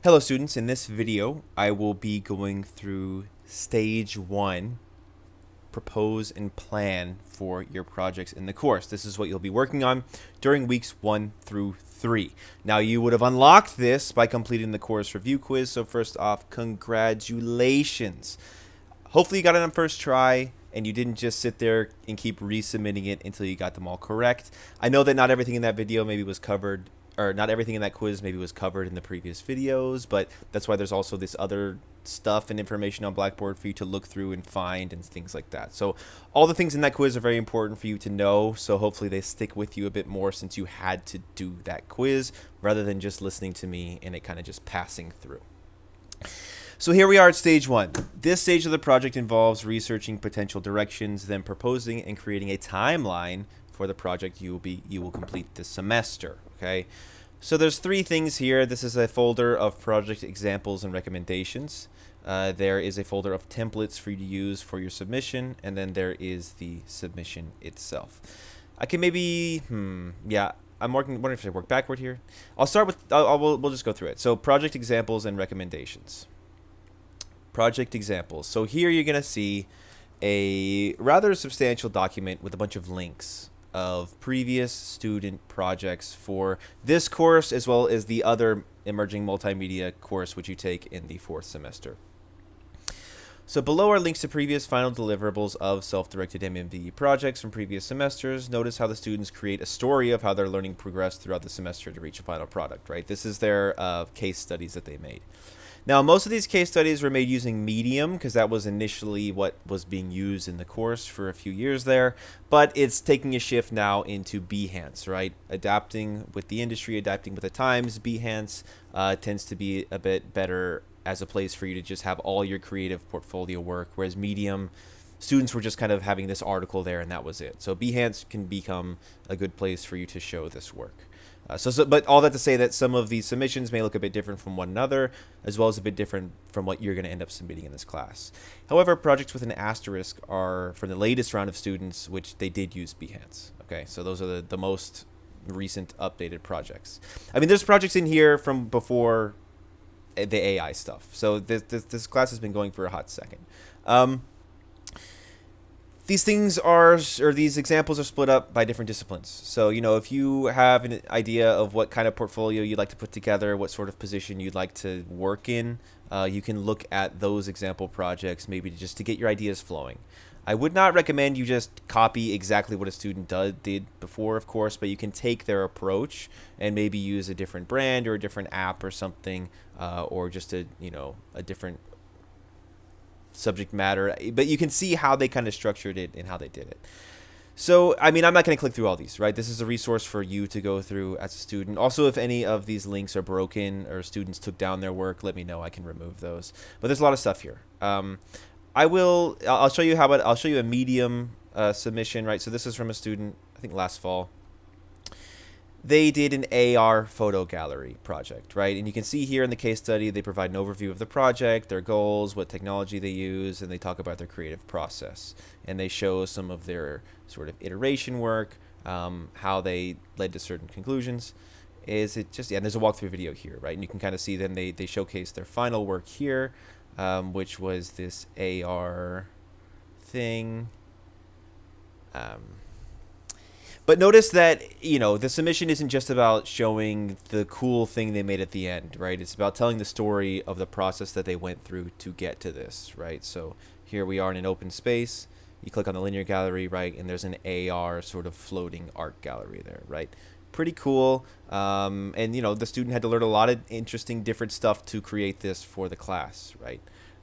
Hello students, in this video I will be going through stage 1, propose and plan for your projects in the course. This is what you'll be working on during weeks 1 through 3. Now you would have unlocked this by completing the course review quiz, so first off, congratulations. Hopefully you got it on first try and you didn't just sit there and keep resubmitting it until you got them all correct. I know that not everything in that video maybe was covered, or not everything in that quiz maybe was covered in the previous videos, but that's why there's also this other stuff and information on Blackboard for you to look through and find and things like that. So all the things in that quiz are very important for you to know, so hopefully they stick with you a bit more since you had to do that quiz rather than just listening to me and it kind of just passing through. So here we are at stage 1. This stage of the project involves researching potential directions, then proposing and creating a timeline for the project you will complete this semester. Okay, so there's 3 things here. This is a folder of project examples and recommendations. There is a folder of templates for you to use for your submission, and then there is the submission itself. I can maybe, I'm wondering if I should work backward here. I'll start with, we'll just go through it. So project examples and recommendations. Project examples. So here you're going to see a rather substantial document with a bunch of links of previous student projects for this course as well as the other emerging multimedia course which you take in the 4th semester. So below are links to previous final deliverables of self-directed MMDD projects from previous semesters. Notice how the students create a story of how their learning progressed throughout the semester to reach a final product, right? This is their case studies that they made. Now, most of these case studies were made using Medium because that was initially what was being used in the course for a few years there, but it's taking a shift now into Behance, right? Adapting with the industry, adapting with the times. Behance tends to be a bit better as a place for you to just have all your creative portfolio work, whereas Medium, students were just kind of having this article there and that was it. So Behance can become a good place for you to show this work. But all that to say that some of these submissions may look a bit different from one another, as well as a bit different from what you're going to end up submitting in this class. However, projects with an asterisk are for the latest round of students, which they did use Behance. Okay, so those are the most recent updated projects. I mean, there's projects in here from before the AI stuff. So this class has been going for a hot second. These things are, or these examples are split up by different disciplines. So, you know, if you have an idea of what kind of portfolio you'd like to put together, what sort of position you'd like to work in, you can look at those example projects maybe just to get your ideas flowing. I would not recommend you just copy exactly what a student did before, of course, but you can take their approach and maybe use a different brand or a different app or something, or just a different subject matter, but you can see how they kind of structured it and how they did it. So, I mean, I'm not going to click through all these, right? This is a resource for you to go through as a student. Also, if any of these links are broken or students took down their work, let me know. I can remove those. But there's a lot of stuff here. I'll show you I'll show you a Medium submission, right? So this is from a student, I think last fall. They did an AR photo gallery project, right? And you can see here in the case study, they provide an overview of the project, their goals, what technology they use, and they talk about their creative process. And they show some of their sort of iteration work, how they led to certain conclusions. And there's a walkthrough video here, right? And you can kind of see then they showcase their final work here, which was this AR thing. But notice that, you know, the submission isn't just about showing the cool thing they made at the end, right? It's about telling the story of the process that they went through to get to this, right? So here we are in an open space. You click on the linear gallery, right? And there's an AR sort of floating art gallery there, right? Pretty cool. And, you know, the student had to learn a lot of interesting different stuff to create this for the class, right?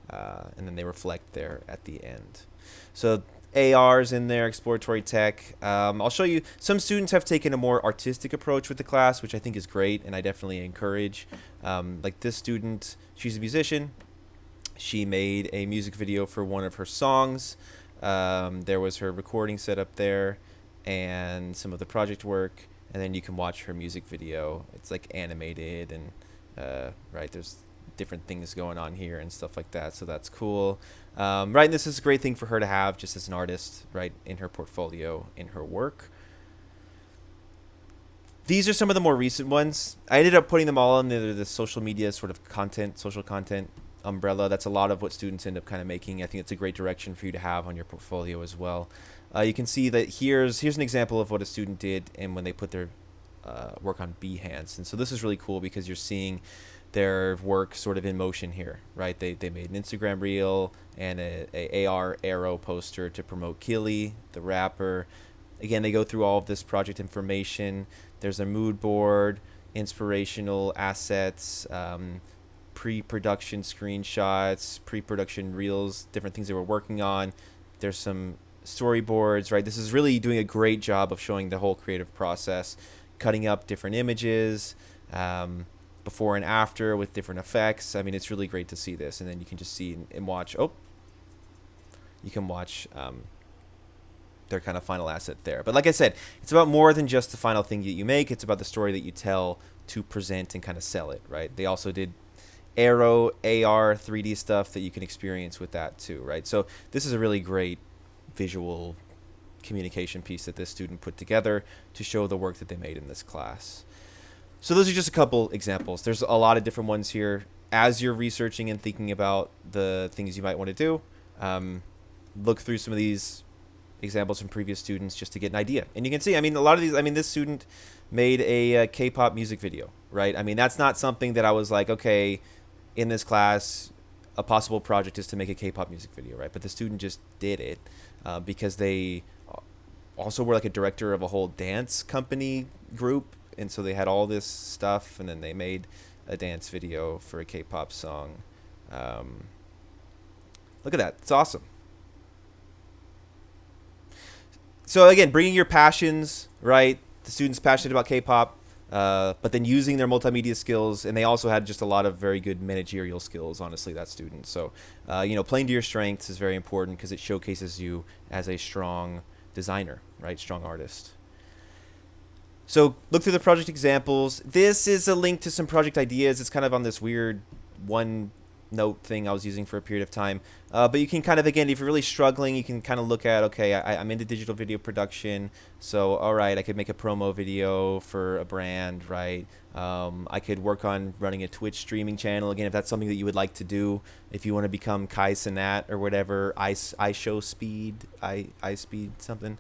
And then they reflect there at the end. So ARs in there, exploratory tech. I'll show you, some students have taken a more artistic approach with the class, which I think is great, and I definitely encourage. Like this student, she's a musician. She made a music video for one of her songs. There was her recording set up there and some of the project work, and then you can watch her music video. It's like animated and right, there's different things going on here and stuff like that, so that's cool. Right, and this is a great thing for her to have just as an artist, right, in her portfolio, in her work. These are some of the more recent ones. I ended up putting them all under the social media sort of social content umbrella. That's a lot of what students end up kind of making. I think it's a great direction for you to have on your portfolio as well. You can see that here's an example of what a student did and when they put their work on Behance. And so this is really cool because you're seeing their work sort of in motion here, right? They made an Instagram reel and a AR arrow poster to promote Killy, the rapper. Again, they go through all of this project information. There's a mood board, inspirational assets, pre-production screenshots, pre-production reels, different things they were working on. There's some storyboards, right? This is really doing a great job of showing the whole creative process, cutting up different images, before and after with different effects. I mean, it's really great to see this. And then you can just see and watch, you can watch their kind of final asset there. But like I said, it's about more than just the final thing that you make. It's about the story that you tell to present and kind of sell it, right? They also did Aero, AR, 3D stuff that you can experience with that too, right? So this is a really great visual communication piece that this student put together to show the work that they made in this class. So those are just a couple examples. There's a lot of different ones here. As you're researching and thinking about the things you might want to do, look through some of these examples from previous students just to get an idea. And you can see, I mean, a lot of these, I mean, this student made a K-pop music video, right? I mean, that's not something that I was like, okay, in this class, a possible project is to make a K-pop music video, right? But the student just did it because they also were like a director of a whole dance company group. And so they had all this stuff, and then they made a dance video for a K-pop song. Look at that. It's awesome. So again, bringing your passions, right? The student's passionate about K-pop, but then using their multimedia skills, and they also had just a lot of very good managerial skills, honestly, that student. So, playing to your strengths is very important because it showcases you as a strong designer, right? Strong artist. So look through the project examples. This is a link to some project ideas. It's kind of on this weird OneNote thing I was using for a period of time. But you can kind of, again, if you're really struggling, you can kind of look at, okay, I'm into digital video production. So, all right, I could make a promo video for a brand, right? I could work on running a Twitch streaming channel. Again, if that's something that you would like to do, if you want to become Kai Cenat or whatever, iSpeed something.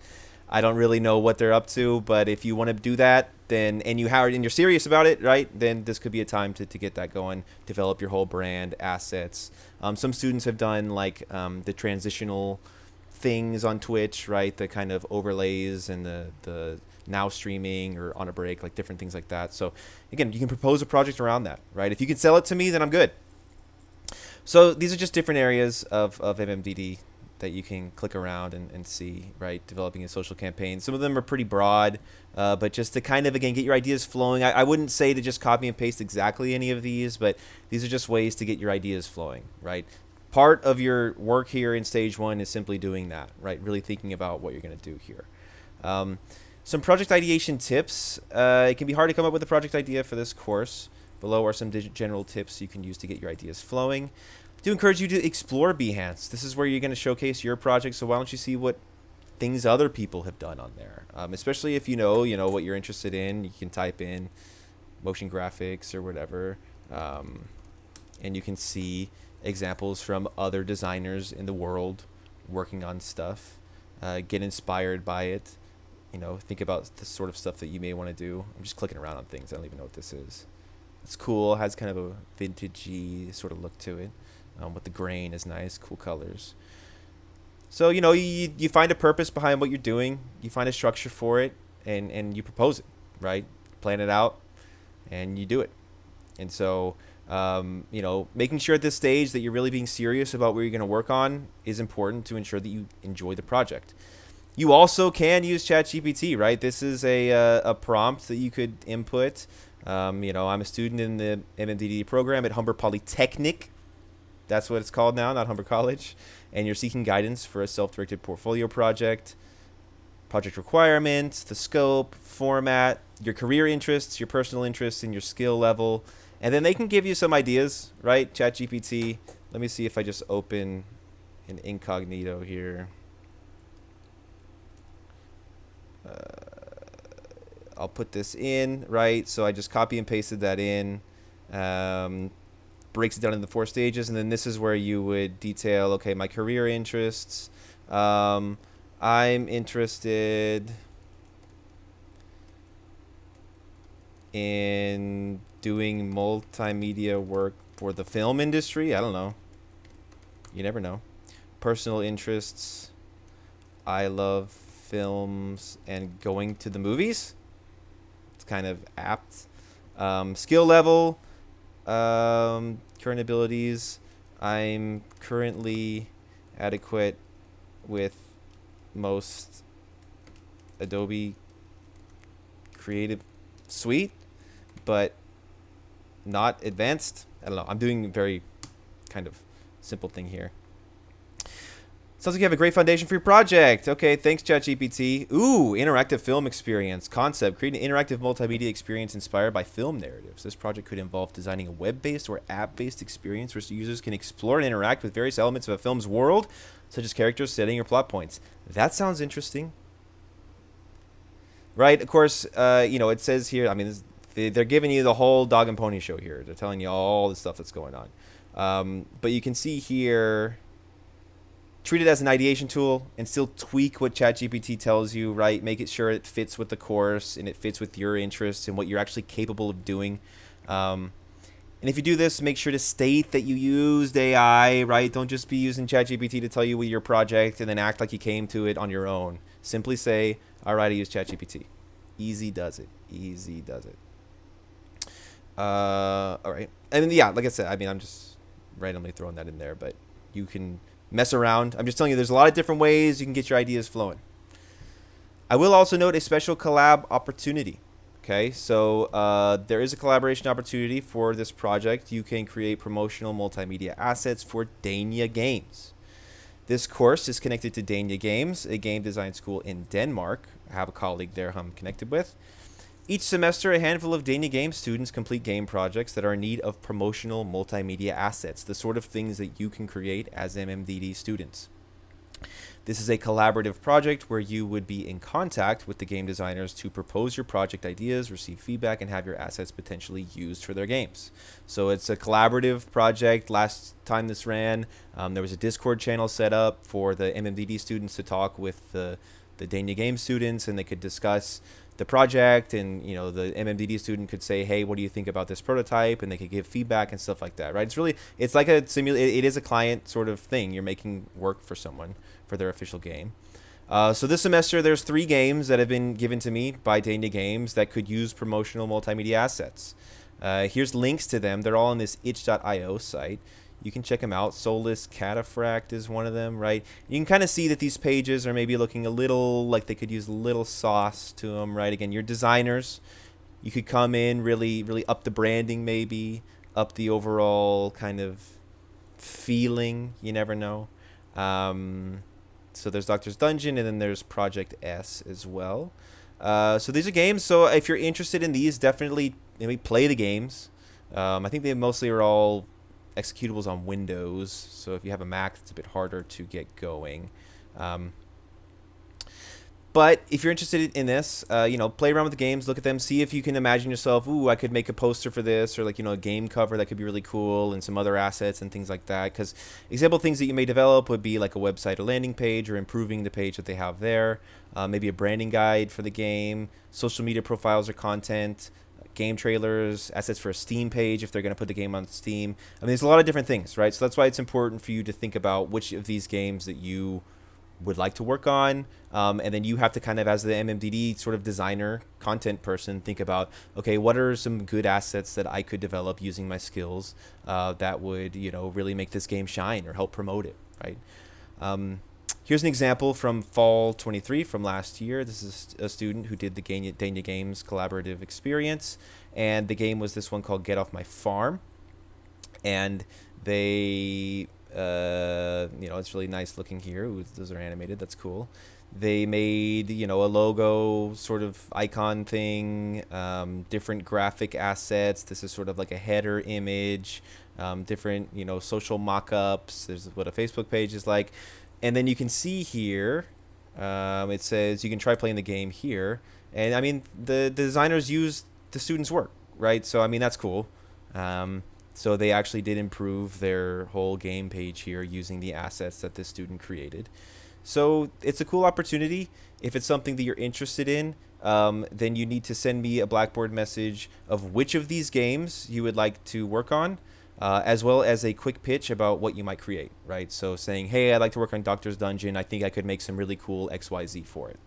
I don't really know what they're up to, but if you want to do that, then and you're serious about it, right? Then this could be a time to get that going, develop your whole brand, assets. Some students have done like the transitional things on Twitch, right? The kind of overlays and the now streaming or on a break, like different things like that. So again, you can propose a project around that, right? If you can sell it to me, then I'm good. So these are just different areas of MMDD that you can click around and see, right? Developing a social campaign. Some of them are pretty broad, but just to kind of, again, get your ideas flowing. I wouldn't say to just copy and paste exactly any of these, but these are just ways to get your ideas flowing, right? Part of your work here in stage one is simply doing that, right? Really thinking about what you're going to do here. Some project ideation tips. It can be hard to come up with a project idea for this course. Below are some general tips you can use to get your ideas flowing. I do encourage you to explore Behance. This is where you're going to showcase your project, so why don't you see what things other people have done on there? Especially if you know what you're interested in. You can type in motion graphics or whatever, and you can see examples from other designers in the world working on stuff. Get inspired by it. Think about the sort of stuff that you may want to do. I'm just clicking around on things. I don't even know what this is. It's cool. It has kind of a vintagey sort of look to it. With the grain is nice, cool colors. So, you find a purpose behind what you're doing. You find a structure for it, and you propose it, right? Plan it out, and you do it. And so, making sure at this stage that you're really being serious about what you're going to work on is important to ensure that you enjoy the project. You also can use ChatGPT, right? This is a prompt that you could input. I'm a student in the MMDD program at Humber Polytechnic. That's what it's called now, not Humber College. And you're seeking guidance for a self-directed portfolio project, project requirements, the scope, format, your career interests, your personal interests, and your skill level. And then they can give you some ideas, right? ChatGPT. Let me see if I just open an incognito here. I'll put this in, right? So I just copy and pasted that in. Breaks it down into the 4 stages, and then this is where you would detail, okay, my career interests. I'm interested in doing multimedia work for the film industry. I don't know. You never know. Personal interests. I love films and going to the movies. It's kind of apt. Skill level. Current abilities. I'm currently adequate with most Adobe Creative Suite, but not advanced. I don't know. I'm doing a very kind of simple thing here. Sounds like you have a great foundation for your project. Okay, thanks, ChatGPT. Ooh, interactive film experience. Concept. Create an interactive multimedia experience inspired by film narratives. This project could involve designing a web-based or app-based experience where users can explore and interact with various elements of a film's world, such as characters, setting, or plot points. That sounds interesting. Right? Of course, it says here, I mean, they're giving you the whole dog and pony show here. They're telling you all the stuff that's going on. But you can see here, treat it as an ideation tool and still tweak what ChatGPT tells you, right? Make it sure it fits with the course and it fits with your interests and what you're actually capable of doing. And if you do this, make sure to state that you used AI, right? Don't just be using ChatGPT to tell you your project and then act like you came to it on your own. Simply say, all right, I use ChatGPT. Easy does it. Easy does it. All right. And yeah, like I said, I mean, I'm just randomly throwing that in there, but you can mess around. I'm just telling you, there's a lot of different ways you can get your ideas flowing. I will also note a special collab opportunity. Okay, so there is a collaboration opportunity for this project. You can create promotional multimedia assets for Dania Games. This course is connected to Dania Games, a game design school in Denmark. I have a colleague there who I'm connected with. Each semester, a handful of Dania Games students complete game projects that are in need of promotional multimedia assets, the sort of things that you can create as MMDD students. This is a collaborative project where you would be in contact with the game designers to propose your project ideas, receive feedback, and have your assets potentially used for their games. So it's a collaborative project. Last time this ran, there was a Discord channel set up for the MMDD students to talk with the Dania Games students, and they could discuss the project, and the MMDD student could say, hey, what do you think about this prototype, and they could give feedback and stuff like that, right? It's like a it is a client sort of thing. You're making work for someone for their official game. So this semester there's 3 games that have been given to me by Dania Games that could use promotional multimedia assets. Here's links to them. They're all on this itch.io site. You can check them out. Soulless Cataphract is one of them, right? You can kind of see that these pages are maybe looking a little like they could use a little sauce to them, right? Again, you're designers. You could come in, really up the branding, maybe up the overall kind of feeling. You never know. So there's Doctor's Dungeon, and then there's Project S as well. So these are games. So if you're interested in these, definitely maybe play the games. I think they mostly are all executables on Windows, so if you have a Mac, it's a bit harder to get going. But if you're interested in this, play around with the games, look at them, see if you can imagine yourself, ooh, I could make a poster for this, or a game cover that could be really cool, and some other assets and things like that. Because example things that you may develop would be like a website or landing page, or improving the page that they have there, maybe a branding guide for the game, social media profiles or content, game trailers, assets for a Steam page if they're going to put the game on Steam. I mean, there's a lot of different things, right? So that's why it's important for you to think about which of these games that you would like to work on, and then you have to kind of, as the MMDD sort of designer, content person, think about, okay, what are some good assets that I could develop using my skills that would, really make this game shine or help promote it, right? Here's an example from Fall 23 from last year. This is a student who did the Dania Games collaborative experience, and the game was this one called Get Off My Farm, and they it's really nice looking here. Ooh, those are animated. That's cool. They made, a logo sort of icon thing, different graphic assets. This is sort of like a header image, different, social mock-ups. There's what a Facebook page is like. And then you can see here, it says you can try playing the game here. And I mean, the designers use the students' work, right? So I mean, that's cool. So they actually did improve their whole game page here using the assets that this student created. So it's a cool opportunity. If it's something that you're interested in, then you need to send me a Blackboard message of which of these games you would like to work on, as well as a quick pitch about what you might create, right? So saying, hey, I'd like to work on Doctor's Dungeon. I think I could make some really cool XYZ for it.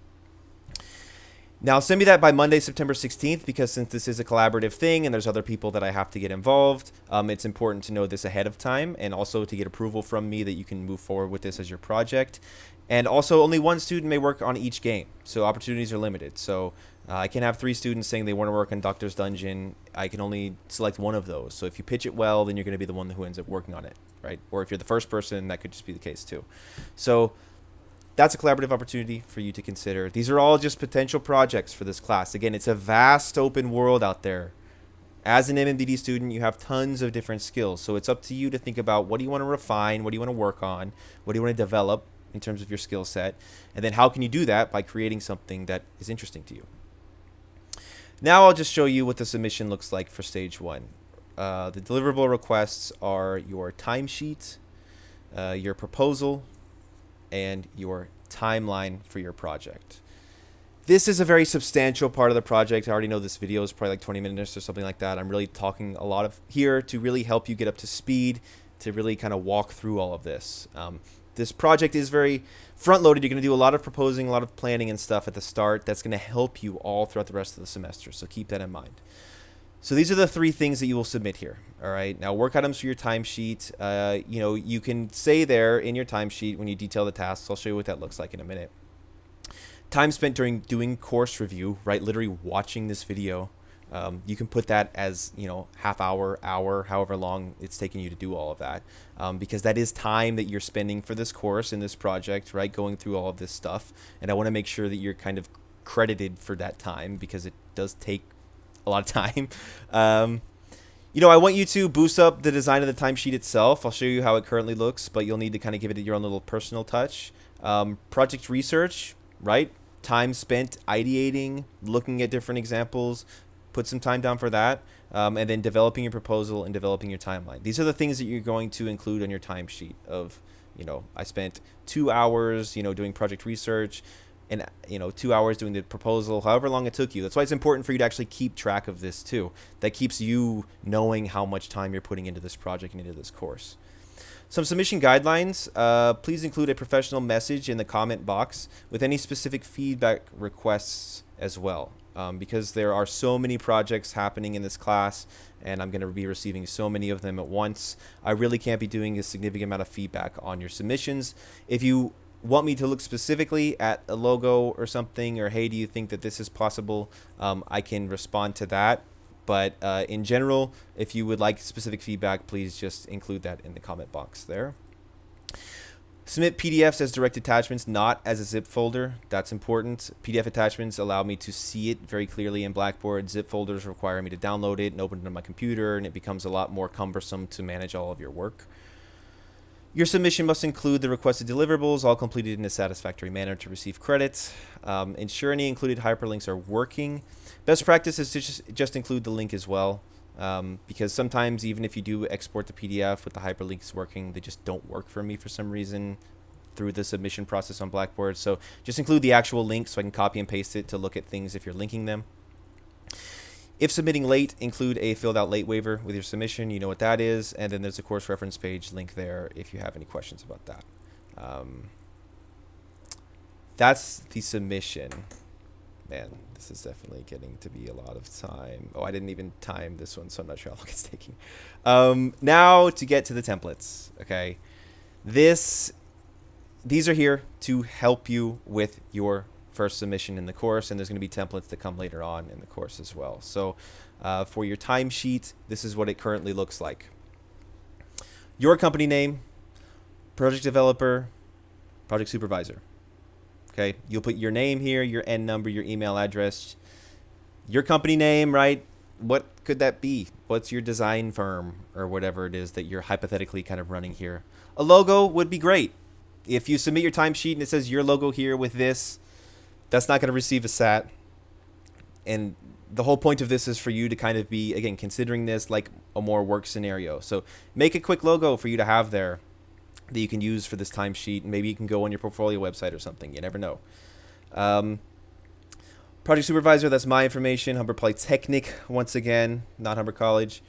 Now, send me that by Monday, September 16th, because since this is a collaborative thing and there's other people that I have to get involved, it's important to know this ahead of time and also to get approval from me that you can move forward with this as your project. And also, only one student may work on each game, so opportunities are limited. So I can have 3 students saying they want to work on Doctor's Dungeon. I can only select one of those. So if you pitch it well, then you're going to be the one who ends up working on it, right? Or if you're the first person, that could just be the case too. So that's a collaborative opportunity for you to consider. These are all just potential projects for this class. Again, it's a vast open world out there. As an MMDD student, you have tons of different skills. So it's up to you to think about what do you want to refine, what do you want to work on, what do you want to develop in terms of your skill set, and then how can you do that by creating something that is interesting to you. Now I'll just show you what the submission looks like for stage 1. The deliverable requests are your timesheet, your proposal, and your timeline for your project. This is a very substantial part of the project. I already know this video is probably like 20 minutes or something like that. I'm really talking a lot of here to really help you get up to speed, to really kind of walk through all of this. This project is very front-loaded. You're going to do a lot of proposing, a lot of planning and stuff at the start. That's going to help you all throughout the rest of the semester, so keep that in mind. So these are the 3 things that you will submit here. All right. Now, work items for your timesheet. You can say there in your timesheet when you detail the tasks. I'll show you what that looks like in a minute. Time spent during doing course review, right? Literally watching this video. You can put that as, half hour, however long it's taking you to do all of that. Because that is time that you're spending for this course in this project, right? Going through all of this stuff. And I want to make sure that you're kind of credited for that time because it does take a lot of time. I want you to boost up the design of the timesheet itself. I'll show you how it currently looks, but you'll need to kind of give it your own little personal touch. Project research, right? Time spent ideating, looking at different examples. Put some time down for that. And then developing your proposal and developing your timeline. These are the things that you're going to include on your timesheet of, I spent 2 hours, doing project research, and 2 hours doing the proposal, however long it took you. That's why it's important for you to actually keep track of this too. That keeps you knowing how much time you're putting into this project and into this course. Some submission guidelines. Please include a professional message in the comment box with any specific feedback requests as well. Because there are so many projects happening in this class and I'm going to be receiving so many of them at once, I really can't be doing a significant amount of feedback on your submissions. If you want me to look specifically at a logo or something, or hey, do you think that this is possible, I can respond to that. But in general, if you would like specific feedback, please just include that in the comment box there. Submit PDFs as direct attachments, not as a zip folder. That's important. PDF attachments allow me to see it very clearly in Blackboard. Zip folders require me to download it and open it on my computer, and it becomes a lot more cumbersome to manage all of your work. Your submission must include the requested deliverables, all completed in a satisfactory manner to receive credit. Ensure any included hyperlinks are working. Best practice is to just include the link as well, because sometimes even if you do export the PDF with the hyperlinks working, they just don't work for me for some reason through the submission process on Blackboard. So just include the actual link so I can copy and paste it to look at things if you're linking them. If submitting late, include a filled out late waiver with your submission. You know what that is. And then there's a course reference page link there if you have any questions about that. That's the submission. Man, this is definitely getting to be a lot of time. Oh, I didn't even time this one, so I'm not sure how long it's taking. Now to get to the templates. Okay. These are here to help you with your first submission in the course, and there's going to be templates that come later on in the course as well. So for your timesheet, this is what it currently looks like. Your company name, project developer, project supervisor. Okay, you'll put your name here, your N number, your email address, your company name, right? What could that be? What's your design firm or whatever it is that you're hypothetically kind of running here? A logo would be great. If you submit your timesheet and it says your logo here with this, that's not going to receive a SAT. And the whole point of this is for you to kind of be, again, considering this like a more work scenario. So make a quick logo for you to have there that you can use for this timesheet. Maybe you can go on your portfolio website or something. You never know. Project supervisor, that's my information. Humber Polytechnic, once again, not Humber College.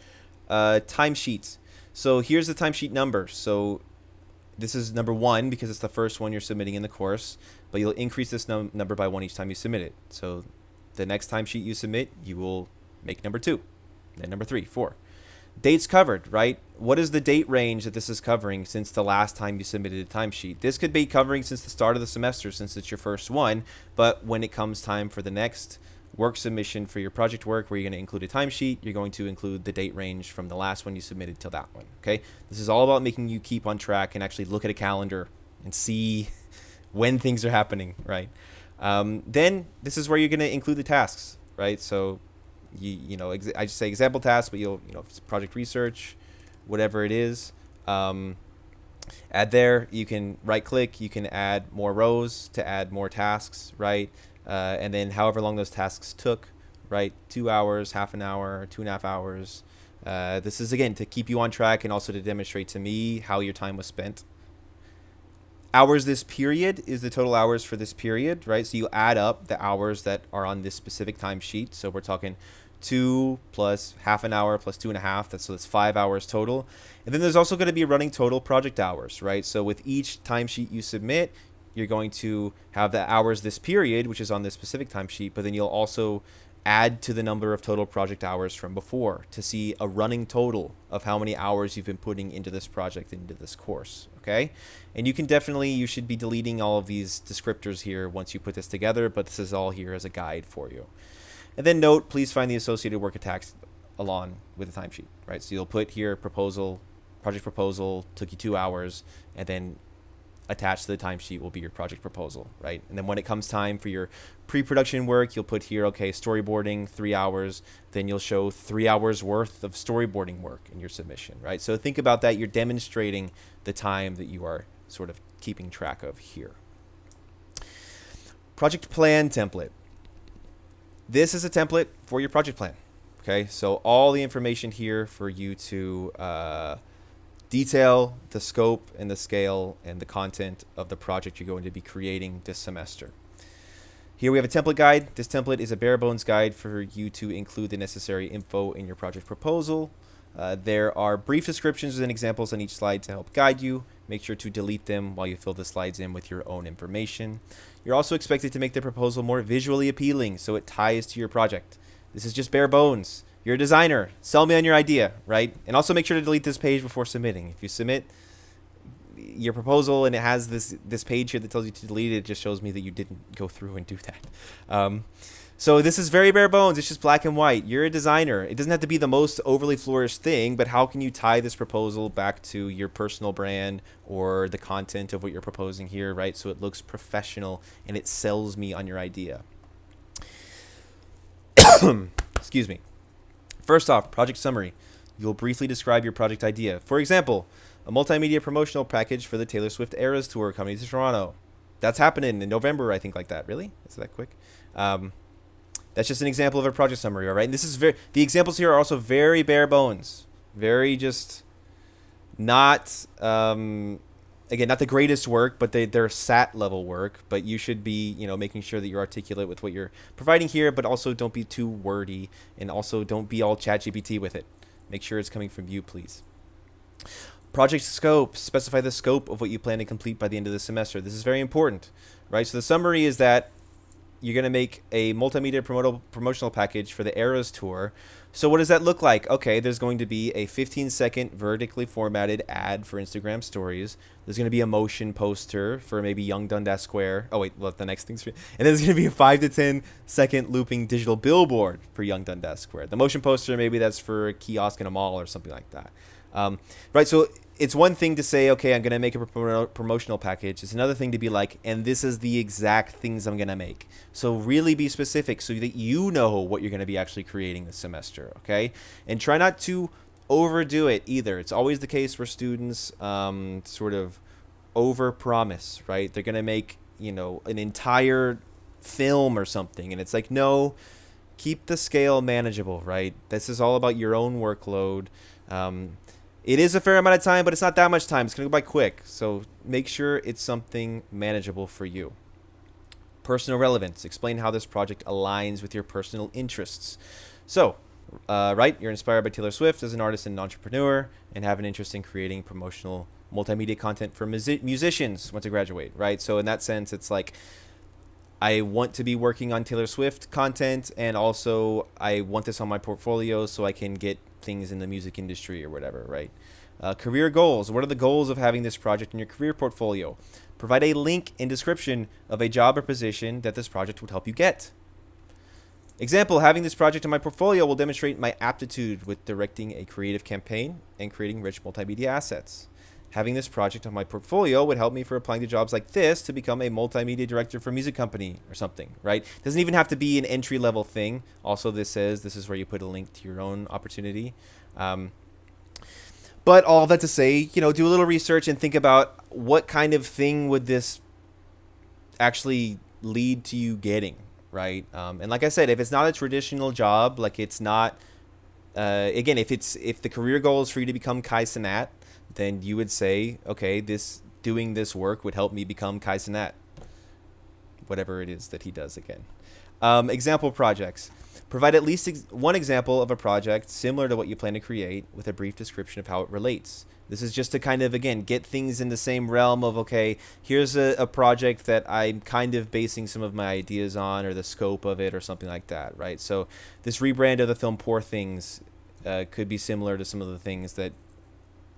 Timesheets. So here's the timesheet number. So this is number 1 because it's the first one you're submitting in the course, but you'll increase this number by 1 each time you submit it. So the next timesheet you submit, you will make number 2, then number 3, 4. Dates covered, right? What is the date range that this is covering since the last time you submitted a timesheet? This could be covering since the start of the semester, since it's your first one, but when it comes time for the next work submission for your project work where you're going to include a timesheet, you're going to include the date range from the last one you submitted till that one, okay? This is all about making you keep on track and actually look at a calendar and see when things are happening, right? Then this is where you're going to include the tasks, right? So I just say example tasks, but project research, whatever it is, add there. You can right click, you can add more rows to add more tasks, right? And then however long those tasks took, right? 2 hours, half an hour, 2.5 hours. This is again to keep you on track and also to demonstrate to me how your time was spent. Hours this period is the total hours for this period, right? So you add up the hours that are on this specific timesheet. So we're talking 2 plus half an hour plus 2.5. That's 5 hours total. And then there's also going to be running total project hours, right? So with each timesheet you submit, you're going to have the hours this period, which is on this specific timesheet, but then you'll also add to the number of total project hours from before to see a running total of how many hours you've been putting into this project, into this course, okay? And you should be deleting all of these descriptors here once you put this together, but this is all here as a guide for you. And then note, please find the associated work attached along with the timesheet, right? So you'll put here project proposal, took you 2 hours, and then attached to the timesheet will be your project proposal, right? And then when it comes time for your pre-production work, you'll put here, okay, storyboarding, 3 hours. Then you'll show 3 hours worth of storyboarding work in your submission, right? So think about that. You're demonstrating the time that you are sort of keeping track of here. Project plan template. This is a template for your project plan, okay? So all the information here for you to detail the scope and the scale and the content of the project you're going to be creating this semester. Here we have a template guide. This template is a bare bones guide for you to include the necessary info in your project proposal. There are brief descriptions and examples on each slide to help guide you. Make sure to delete them while you fill the slides in with your own information. You're also expected to make the proposal more visually appealing so it ties to your project. This is just bare bones. You're a designer. Sell me on your idea, right? And also make sure to delete this page before submitting. If you submit your proposal and it has this page here that tells you to delete it, it just shows me that you didn't go through and do that. So this is very bare bones. It's just black and white. You're a designer. It doesn't have to be the most overly flourished thing, but how can you tie this proposal back to your personal brand or the content of what you're proposing here, right? So it looks professional and it sells me on your idea. Excuse me. First off, project summary. You'll briefly describe your project idea. For example, a multimedia promotional package for the Taylor Swift Eras Tour coming to Toronto. That's happening in November, I think, like that. Really? Is that quick? That's just an example of a project summary, all right? And this is the examples here are also very bare bones. Very just not, again, not the greatest work, but they're SAT level work. But you should be, making sure that you're articulate with what you're providing here, but also don't be too wordy, and also don't be all ChatGPT with it. Make sure it's coming from you, please. Project scope. Specify the scope of what you plan to complete by the end of the semester. This is very important, right? So the summary is that you're going to make a multimedia promotional package for the Eras Tour. So what does that look like? Okay, there's going to be a 15-second vertically formatted ad for Instagram stories. There's going to be a motion poster for maybe Young Dundas Square. Oh, wait, well, the next thing's... And then there's going to be a 5 to 10-second looping digital billboard for Young Dundas Square. The motion poster, maybe that's for a kiosk in a mall or something like that. Right, so it's one thing to say, okay, I'm going to make a promotional package. It's another thing to be like, and this is the exact things I'm going to make. So really be specific so that you know what you're going to be actually creating this semester, okay? And try not to overdo it either. It's always the case where students sort of over-promise, right? They're going to make, an entire film or something, and it's like, no, keep the scale manageable, right? This is all about your own workload. It is a fair amount of time, but it's not that much time. It's going to go by quick. So make sure it's something manageable for you. Personal relevance. Explain how this project aligns with your personal interests. So, right, you're inspired by Taylor Swift as an artist and an entrepreneur and have an interest in creating promotional multimedia content for musicians once they graduate, right? So in that sense, it's like, I want to be working on Taylor Swift content, and also I want this on my portfolio so I can get things in the music industry or whatever, right? Career goals. What are the goals of having this project in your career portfolio? Provide a link in description of a job or position that this project would help you get. Example, having this project in my portfolio will demonstrate my aptitude with directing a creative campaign and creating rich multimedia assets. Having this project on my portfolio would help me for applying to jobs like this to become a multimedia director for a music company or something, right? Doesn't even have to be an entry-level thing. Also, this says this is where you put a link to your own opportunity. But all that to say, do a little research and think about what kind of thing would this actually lead to you getting, right? And like I said, if it's not a traditional job, like it's not, again, if the career goal is for you to become Kai Cenat, then you would say, okay, doing this work would help me become Kai Cenat, whatever it is that he does again. Example projects. Provide at least one example of a project similar to what you plan to create with a brief description of how it relates. This is just to kind of, again, get things in the same realm of, okay, here's a project that I'm kind of basing some of my ideas on, or the scope of it or something like that, right? So this rebrand of the film Poor Things could be similar to some of the things that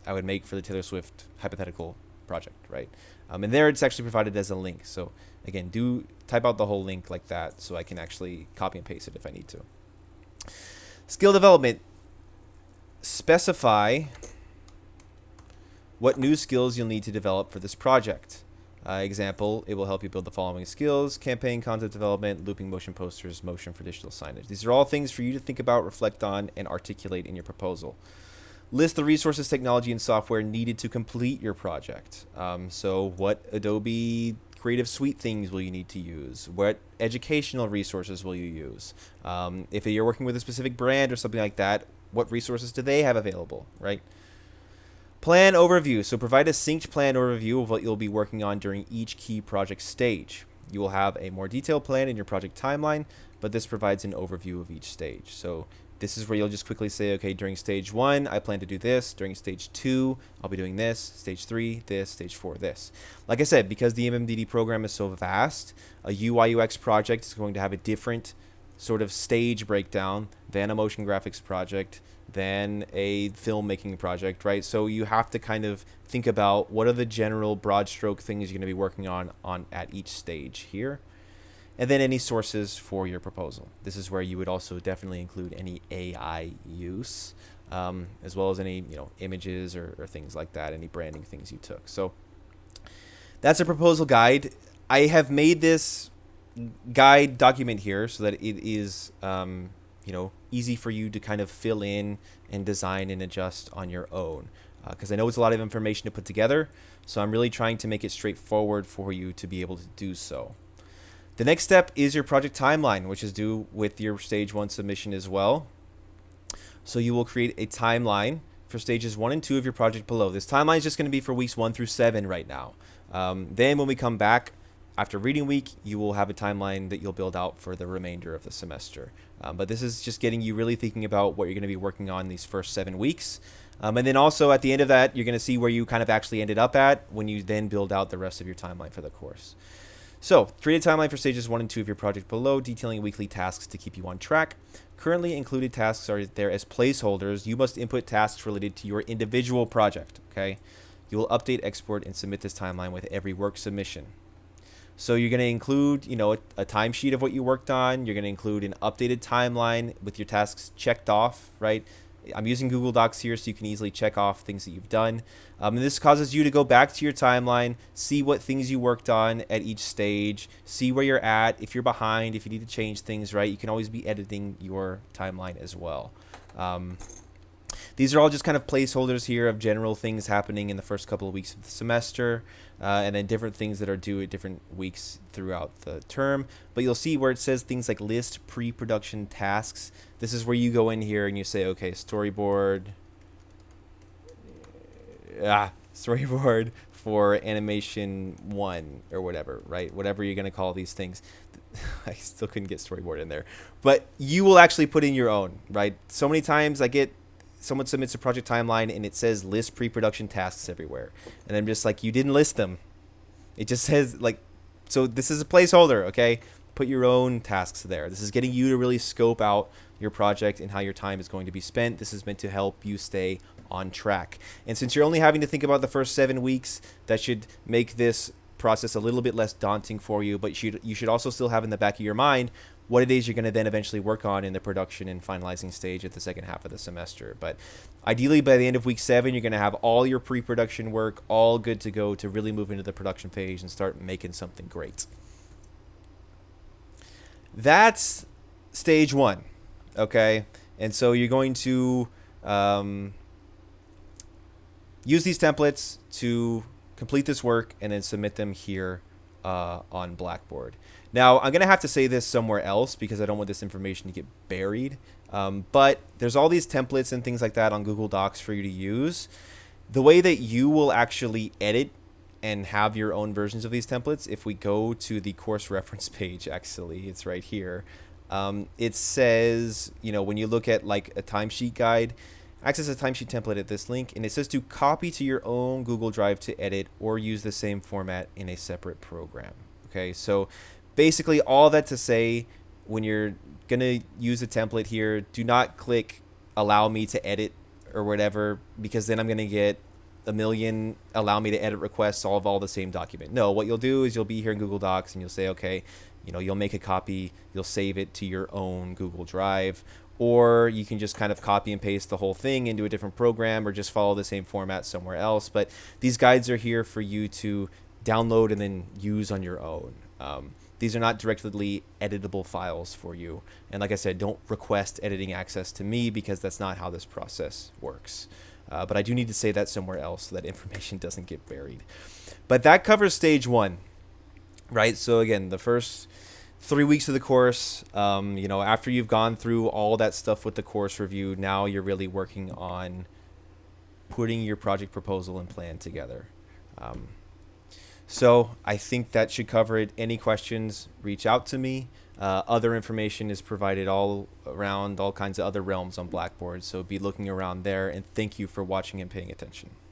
I would make for the Taylor Swift hypothetical project, right? And there it's actually provided as a link. So again, do type out the whole link like that so I can actually copy and paste it if I need to. Skill development. Specify what new skills you'll need to develop for this project. Example, it will help you build the following skills: campaign content development, looping motion posters, motion for digital signage. These are all things for you to think about, reflect on, and articulate in your proposal. List the resources, technology, and software needed to complete your project. So what Adobe Creative Suite things will you need to use? What educational resources will you use? If you're working with a specific brand or something like that, what resources do they have available, right? Plan overview. So provide a synced plan overview of what you'll be working on during each key project stage. You will have a more detailed plan in your project timeline, but this provides an overview of each stage. So this is where you'll just quickly say, okay, during stage 1, I plan to do this. During stage 2, I'll be doing this. Stage 3, this. Stage 4, this. Like I said, because the MMDD program is so vast, a UI UX project is going to have a different sort of stage breakdown than a motion graphics project, than a filmmaking project, right? So you have to kind of think about what are the general broad stroke things you're going to be working on at each stage here. And then any sources for your proposal. This is where you would also definitely include any AI use, as well as any images or things like that, any branding things you took. So that's a proposal guide. I have made this guide document here so that it is easy for you to kind of fill in and design and adjust on your own, because I know it's a lot of information to put together. So I'm really trying to make it straightforward for you to be able to do so. The next step is your project timeline, which is due with your stage 1 submission as well. So you will create a timeline for stages 1 and 2 of your project below. This timeline is just going to be for weeks 1 through 7 right now. Then when we come back after reading week, you will have a timeline that you'll build out for the remainder of the semester. But this is just getting you really thinking about what you're going to be working on these first 7 weeks. And then also at the end of that, you're going to see where you kind of actually ended up at when you then build out the rest of your timeline for the course. So, create a timeline for stages 1 and 2 of your project below, detailing weekly tasks to keep you on track. Currently included tasks are there as placeholders. You must input tasks related to your individual project, okay? You will update, export, and submit this timeline with every work submission. So you're going to include, a timesheet of what you worked on. You're going to include an updated timeline with your tasks checked off, right? I'm using Google Docs here so you can easily check off things that you've done. And this causes you to go back to your timeline, see what things you worked on at each stage, see where you're at. If you're behind, if you need to change things, right, you can always be editing your timeline as well. These are all just kind of placeholders here of general things happening in the first couple of weeks of the semester, and then different things that are due at different weeks throughout the term. But you'll see where it says things like list pre-production tasks. This is where you go in here and you say, okay, storyboard, storyboard for animation 1 or whatever, right? Whatever you're going to call these things. I still couldn't get storyboard in there, but you will actually put in your own, right? So many times I get someone submits a project timeline and it says list pre-production tasks everywhere, and I'm just like, you didn't list them. It just says like, so this is a placeholder, okay? Put your own tasks there. This is getting you to really scope out your project and how your time is going to be spent. This is meant to help you stay on track. And since you're only having to think about the first 7 weeks, that should make this process a little bit less daunting for you, but you should also still have in the back of your mind what it is you're going to then eventually work on in the production and finalizing stage at the second half of the semester. But ideally by the end of week 7, you're going to have all your pre-production work all good to go to really move into the production phase and start making something great. That's stage 1, okay? And so you're going to use these templates to complete this work and then submit them here on Blackboard. Now, I'm going to have to say this somewhere else because I don't want this information to get buried. But there's all these templates and things like that on Google Docs for you to use. The way that you will actually edit and have your own versions of these templates, if we go to the course reference page, actually, it's right here. It says, you know, when you look at like a timesheet guide, access a timesheet template at this link, and it says to copy to your own Google Drive to edit or use the same format in a separate program. Okay, so basically all that to say, when you're going to use a template here, do not click allow me to edit or whatever, because then I'm going to get a million allow me to edit requests all of all the same document. No, what you'll do is you'll be here in Google Docs and you'll say, okay, you know, you'll make a copy, you'll save it to your own Google Drive, or you can just kind of copy and paste the whole thing into a different program or just follow the same format somewhere else. But these guides are here for you to download and then use on your own. These are not directly editable files for you. And like I said, don't request editing access to me because that's not how this process works. But I do need to say that somewhere else so that information doesn't get buried. But that covers stage 1, right? So again, the first 3 weeks of the course, you know, after you've gone through all that stuff with the course review, now you're really working on putting your project proposal and plan together. So I think that should cover it. Any questions, reach out to me. Other information is provided all around all kinds of other realms on Blackboard, so be looking around there, and thank you for watching and paying attention.